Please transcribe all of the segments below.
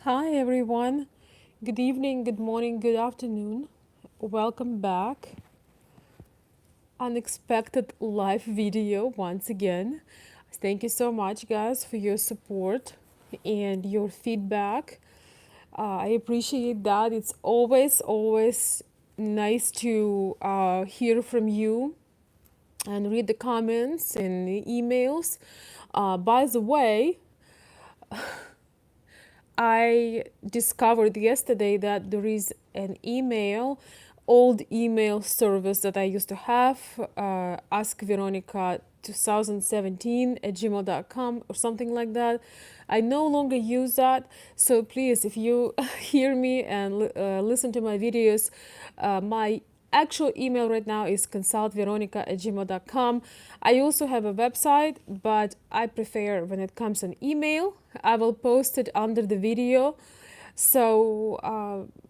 Hi everyone. Good evening, good morning, good afternoon. Welcome back. Unexpected live video once again. Thank you so much, guys, for your support and your feedback. I appreciate that. It's always nice to hear from you and read the comments and the emails. By the way, I discovered yesterday that there is an old email service that I used to have, Ask Veronika 2017 at gmail.com or something like that. I no longer use that. So please, if you hear me and listen to my videos, my actual email right now is consultveronica@gmail.com. I also have a website, but I prefer when it comes an email. I will post it under the video. So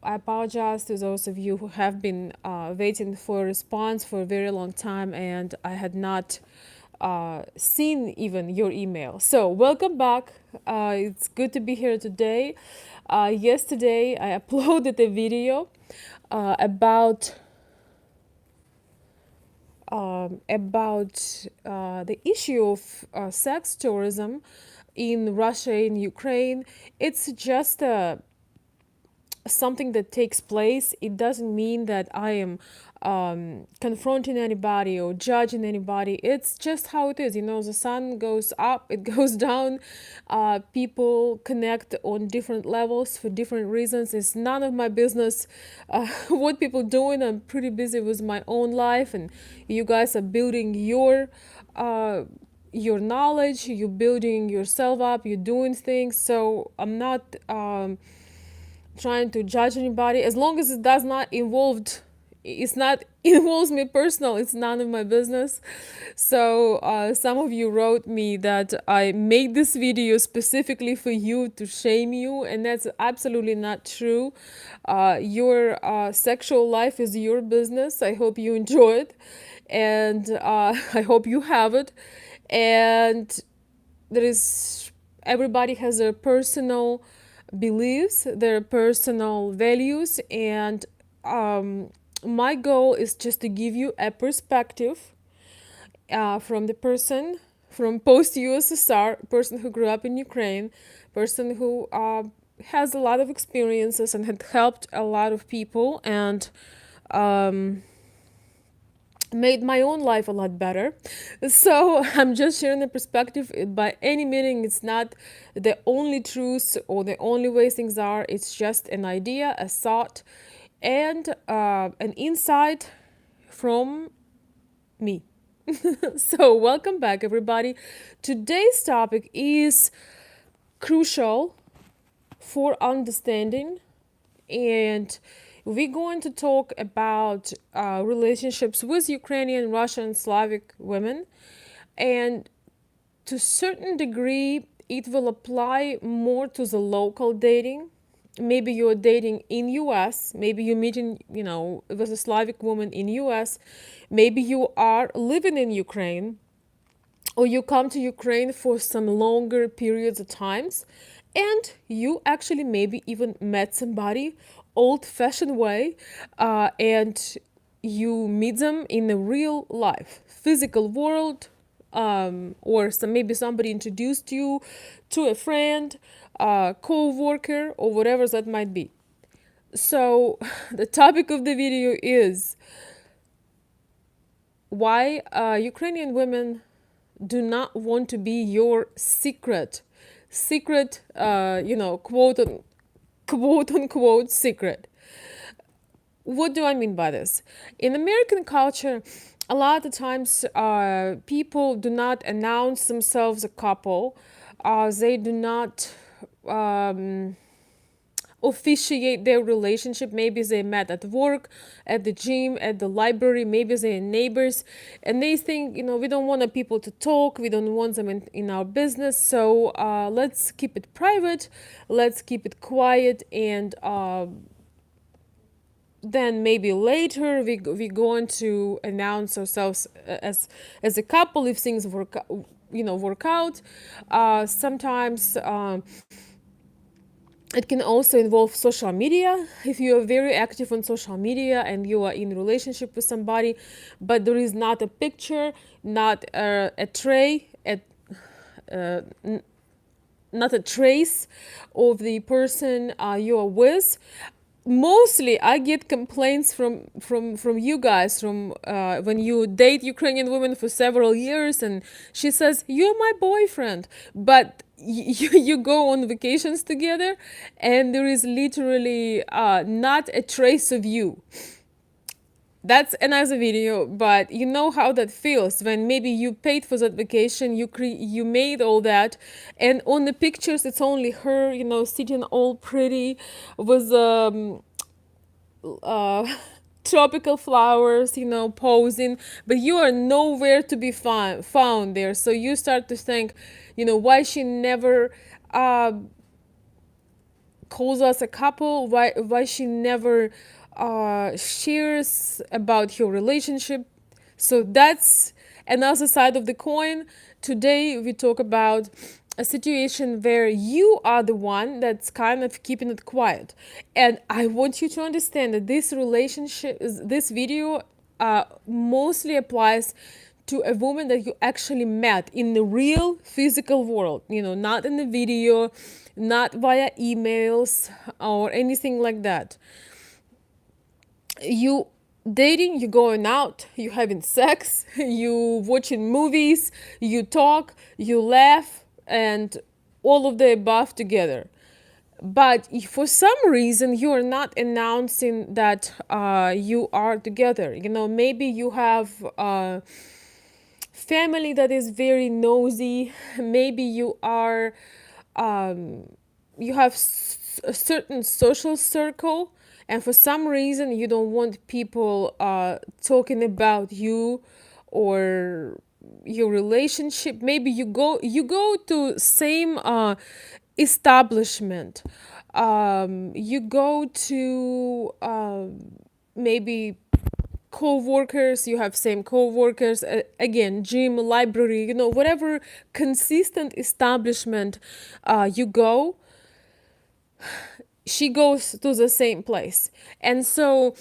I apologize to those of you who have been waiting for a response for a very long time and I had not seen even your email. So welcome back. It's good to be here today. Yesterday I uploaded a video about the issue of sex tourism in Russia and Ukraine. It's just something that takes place. It doesn't mean that I am confronting anybody or judging anybody. It's just how it is. You know, the sun goes up, it goes down. People connect on different levels for different reasons. It's none of my business what people doing. I'm pretty busy with my own life, and you guys are building your knowledge. You're building yourself up. You're doing things. So I'm not trying to judge anybody as long as it does not it's not involves me personal. It's none of my business. So some of you wrote me that I made this video specifically for you to shame you, and that's absolutely not true. Your sexual life is your business. I hope you enjoy it, and I hope you have it. And there is everybody has their personal beliefs, their personal values, and my goal is just to give you a perspective from the person from post USSR, person who grew up in Ukraine, person who has a lot of experiences and had helped a lot of people and made my own life a lot better. So I'm just sharing the perspective. By any meaning, it's not the only truth or the only way things are. It's just an idea, a thought, and an insight from me. So welcome back, everybody. Today's topic is crucial for understanding, and we're going to talk about relationships with Ukrainian, Russian, Slavic women, and to a certain degree, it will apply more to the local dating. Maybe you're dating in US, maybe you're meeting, with a Slavic woman in US, maybe you are living in Ukraine, or you come to Ukraine for some longer periods of times, and you actually maybe even met somebody old-fashioned way, and you meet them in the real life, physical world, or maybe somebody introduced you to a friend, co-worker, or whatever that might be. So the topic of the video is why Ukrainian women do not want to be your secret, quote unquote secret. What do I mean by this? In American culture, a lot of times people do not announce themselves a couple. They do not officiate their relationship. Maybe they met at work, at the gym, at the library, maybe they're neighbors, and they think, we don't want people to talk, we don't want them in our business, so let's keep it private, let's keep it quiet, and then maybe later we're going to announce ourselves as a couple if things work out. Sometimes It can also involve social media. If you are very active on social media and you are in a relationship with somebody, but there is not a picture, not a tray, uh, not a trace of the person you are with. Mostly I get complaints from you guys from when you date Ukrainian women for several years, and she says you're my boyfriend, but you go on vacations together and there is literally not a trace of you. That's another video, but you know how that feels when maybe you paid for that vacation, you made all that, and on the pictures it's only her, sitting all pretty with uh, tropical flowers, posing, but you are nowhere to be found there. So you start to think, why she never uh, calls us a couple, why she never shares about your relationship. So that's another side of the coin. Today we talk about a situation where you are the one that's kind of keeping it quiet, and I want you to understand that this video mostly applies to a woman that you actually met in the real physical world, not in the video, not via emails or anything like that. You dating, you going out, you having sex, you watching movies, you talk, you laugh, and all of the above together. But for some reason you are not announcing that you are together. Maybe you have family that is very nosy. Maybe you have a certain social circle, and for some reason you don't want people talking about you or your relationship. Maybe you go to same establishment. You go to maybe co-workers, you have same co-workers, again, gym, library, whatever consistent establishment you go, she goes to the same place. And so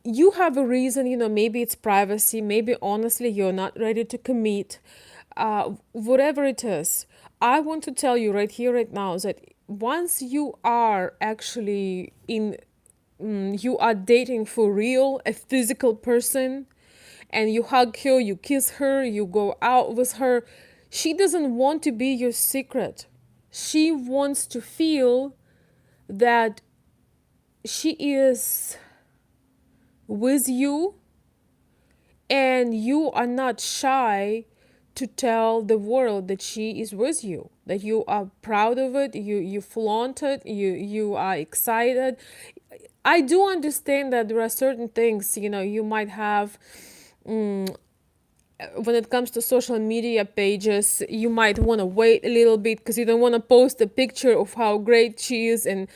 you have a reason, maybe it's privacy, maybe honestly you're not ready to commit, whatever it is. I want to tell you right here, right now, that once you are actually you are dating for real, a physical person, and you hug her, you kiss her, you go out with her, she doesn't want to be your secret. She wants to feel that she is with you, and you are not shy to tell the world that she is with you, that you are proud of it, you flaunt it, you are excited. I do understand that there are certain things, you might have, when it comes to social media pages, you might want to wait a little bit because you don't want to post a picture of how great she is and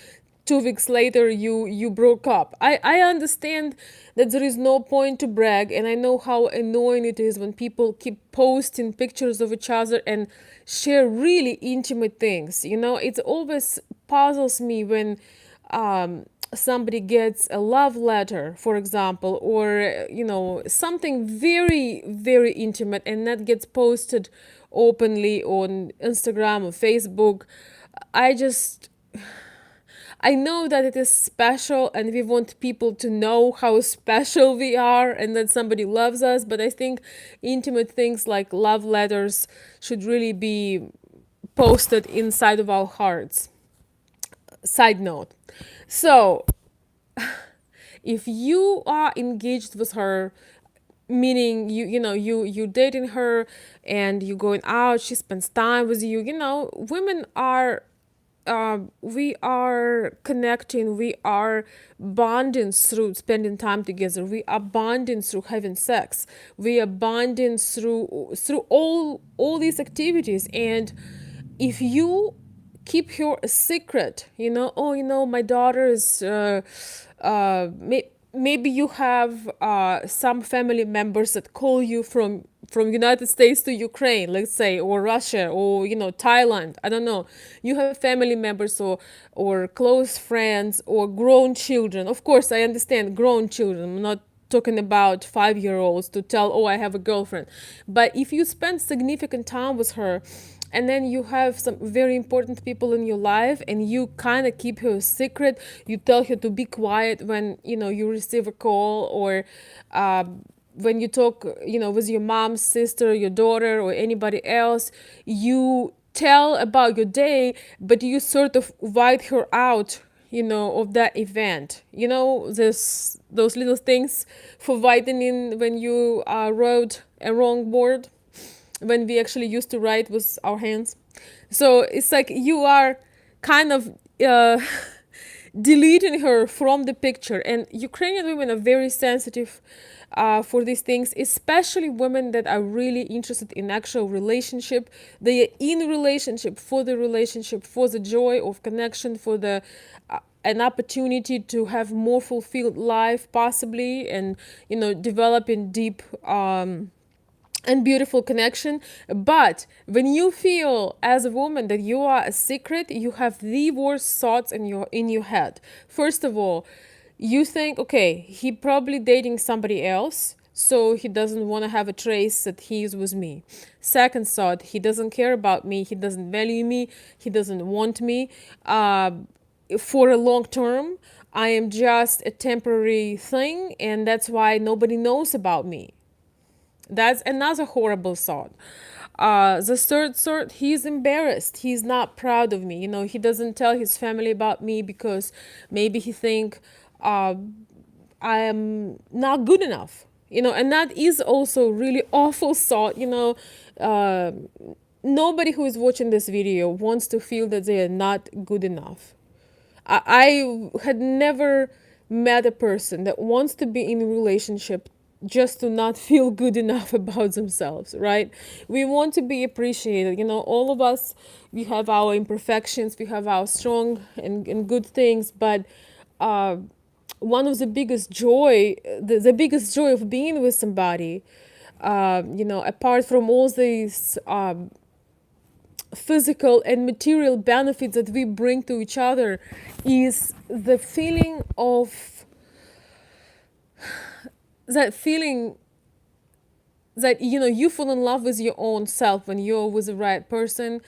2 weeks later you broke up. I understand that there is no point to brag, and I know how annoying it is when people keep posting pictures of each other and share really intimate things. It always puzzles me when somebody gets a love letter, for example, or something very, very intimate, and that gets posted openly on Instagram or Facebook. I know that it is special and we want people to know how special we are and that somebody loves us, but I think intimate things like love letters should really be posted inside of our hearts. Side note. So, if you are engaged with her, meaning you dating her and you going out, she spends time with you, women are we are connecting, we are bonding through spending time together, we are bonding through having sex, we are bonding through all these activities. And if you keep her a secret, oh, my daughter is maybe you have some family members that call you from from United States to Ukraine, let's say, or Russia, or Thailand. I don't know. You have family members or close friends or grown children. Of course, I understand grown children. I'm not talking about 5-year-olds to tell, oh, I have a girlfriend. But if you spend significant time with her, and then you have some very important people in your life, and you kind of keep her secret, you tell her to be quiet when you receive a call, or when you talk with your mom, sister, your daughter, or anybody else, you tell about your day, but you sort of write her out of that event. This those little things for writing in when you wrote a wrong word, when we actually used to write with our hands. So it's like you are kind of uh, deleting her from the picture. And Ukrainian women are very sensitive for these things, especially women that are really interested in actual relationship. They are in relationship, for the joy of connection, for the an opportunity to have more fulfilled life possibly, and developing deep and beautiful connection. But when you feel as a woman that you are a secret, you have the worst thoughts in your head. First of all, you think, okay, he probably dating somebody else, so he doesn't want to have a trace that he is with me. Second thought, he doesn't care about me, he doesn't value me, he doesn't want me for a long term. I am just a temporary thing, and that's why nobody knows about me. That's another horrible thought. The third sort, he's embarrassed. He's not proud of me. He doesn't tell his family about me because maybe he think I am not good enough. And that is also really awful thought. Uh, Nobody who is watching this video wants to feel that they are not good enough. I had never met a person that wants to be in a relationship just to not feel good enough about themselves, right? We want to be appreciated. All of us, we have our imperfections, we have our strong and good things, but uh, one of the biggest joy, the biggest joy of being with somebody, apart from all these physical and material benefits that we bring to each other, is the feeling of that feeling that you fall in love with your own self when you're with the right person.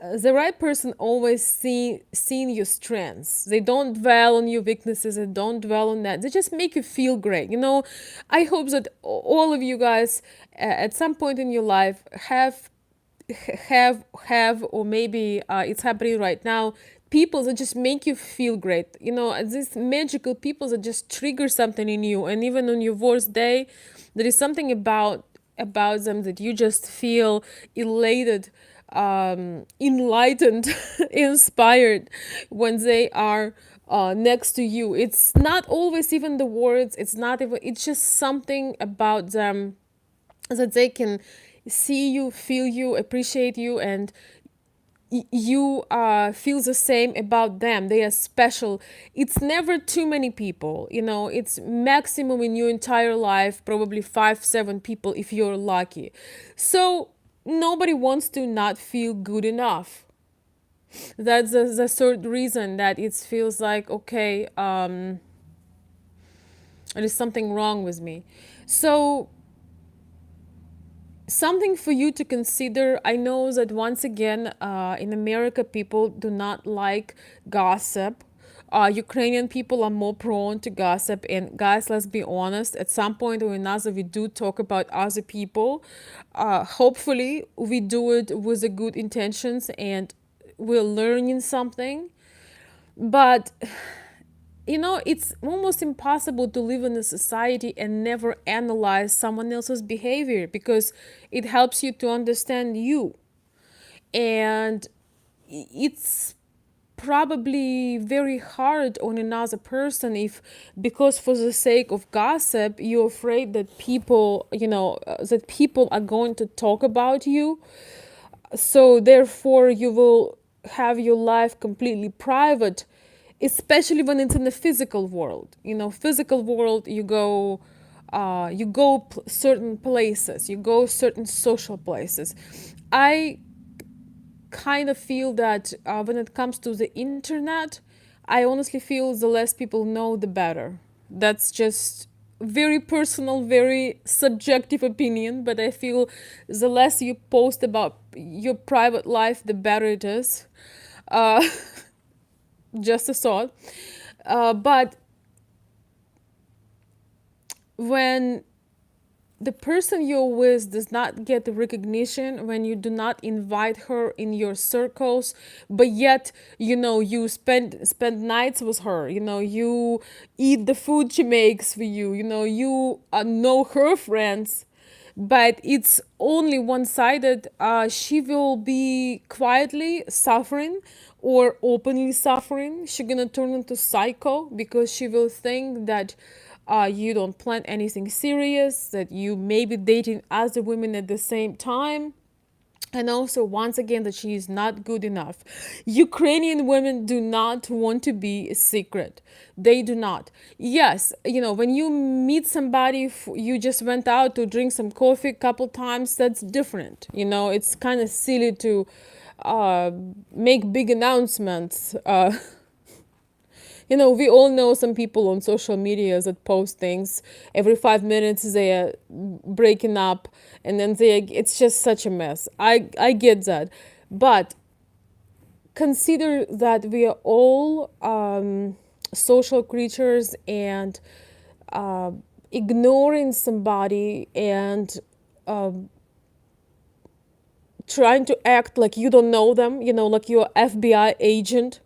The right person always seeing your strengths. They don't dwell on your weaknesses, they don't dwell on that, they just make you feel great. I hope that all of you guys at some point in your life have or maybe it's happening right now, people that just make you feel great. These magical people that just trigger something in you, and even on your worst day, there is something about them that you just feel elated, enlightened, inspired when they are next to you. It's not always even the words, it's just something about them that they can see you, feel you, appreciate you, and you feel the same about them. They are special. It's never too many people. It's maximum in your entire life, probably 5-7 people if you're lucky. So nobody wants to not feel good enough. That's the third reason that it feels like, okay, there is something wrong with me. So something for you to consider. I know that once again, in America, people do not like gossip. Ukrainian people are more prone to gossip. And guys, let's be honest, at some point or another, we do talk about other people. Hopefully, we do it with the good intentions and we're learning something. But it's almost impossible to live in a society and never analyze someone else's behavior, because it helps you to understand you. And it's probably very hard on another person if, because for the sake of gossip, you're afraid that people are going to talk about you. So therefore you will have your life completely private, especially when it's in the physical world. Physical world, you go you go certain places, you go certain social places. I kind of feel that when it comes to the internet, I honestly feel the less people know, the better. That's just very personal, very subjective opinion, but I feel the less you post about your private life, the better it is. Uh, just a thought. But when the person you're with does not get the recognition, when you do not invite her in your circles, but yet you spend nights with her, you eat the food she makes for you, you know her friends, but it's only one-sided, she will be quietly suffering or openly suffering. She's gonna turn into psycho because she will think that you don't plan anything serious, that you may be dating other women at the same time, and also once again that she is not good enough. Ukrainian women do not want to be a secret. They do not. Yes, when you meet somebody, you just went out to drink some coffee a couple times, that's different. It's kind of silly to make big announcements. We all know some people on social media that post things every 5 minutes. They are breaking up, and then it's just such a mess. I get that, but consider that we are all social creatures, and uh, ignoring somebody and trying to act like you don't know them, like you're FBI agent.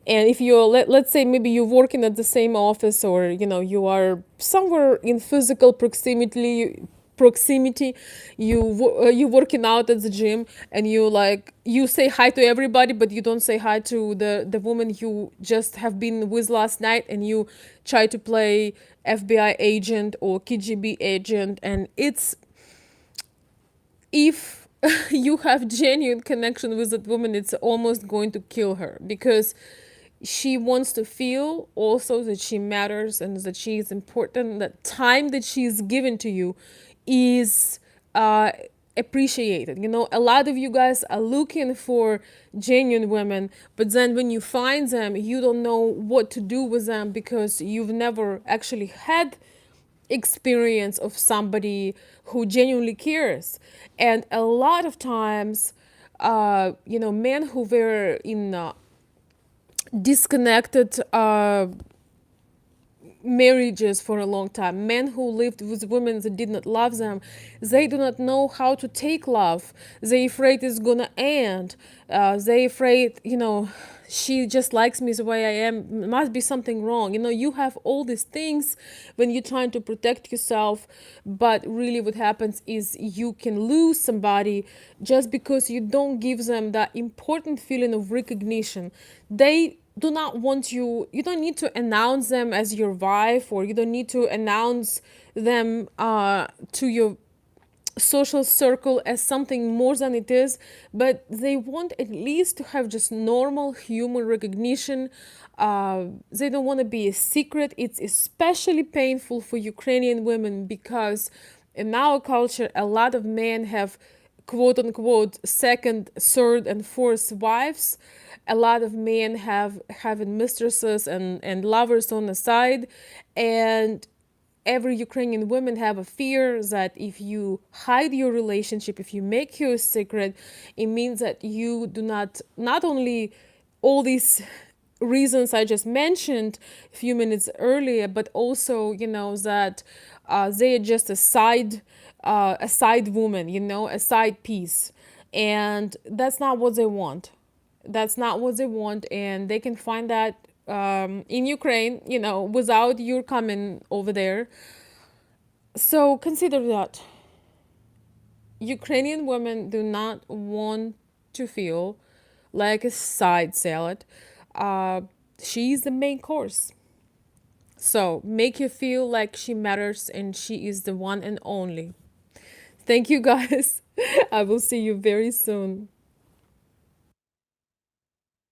And if you're, let's say maybe you're working at the same office, or you are somewhere in physical proximity, you working out at the gym, and you say hi to everybody, but you don't say hi to the woman you just have been with last night, and you try to play FBI agent or KGB agent. And it's, if you have genuine connection with that woman, it's almost going to kill her, because she wants to feel also that she matters and that she is important. That time that she is given to you is appreciated. A lot of you guys are looking for genuine women, but then when you find them, you don't know what to do with them, because you've never actually had experience of somebody who genuinely cares. And a lot of times, men who were in disconnected marriages for a long time, men who lived with women that did not love them, they do not know how to take love. They afraid it's gonna end. They afraid, she just likes me the way I am, must be something wrong. You have all these things when you're trying to protect yourself, but really what happens is you can lose somebody just because you don't give them that important feeling of recognition. They do not want you don't need to announce them as your wife, or you don't need to announce them to your social circle as something more than it is, but they want at least to have just normal human recognition. They don't want to be a secret. It's especially painful for Ukrainian women, because in our culture a lot of men have quote unquote second, third, and fourth wives. A lot of men have having mistresses and lovers on the side, and every Ukrainian woman have a fear that if you hide your relationship, if you make your secret, it means that you do not only all these reasons I just mentioned a few minutes earlier, but also that they are just a side woman, a side piece, and that's not what they want. That's not what they want, and they can find that in Ukraine, without your coming over there. So consider that Ukrainian women do not want to feel like a side salad. Uh, she's the main course. So make her feel like she matters and she is the one and only. Thank you guys. I will see you very soon.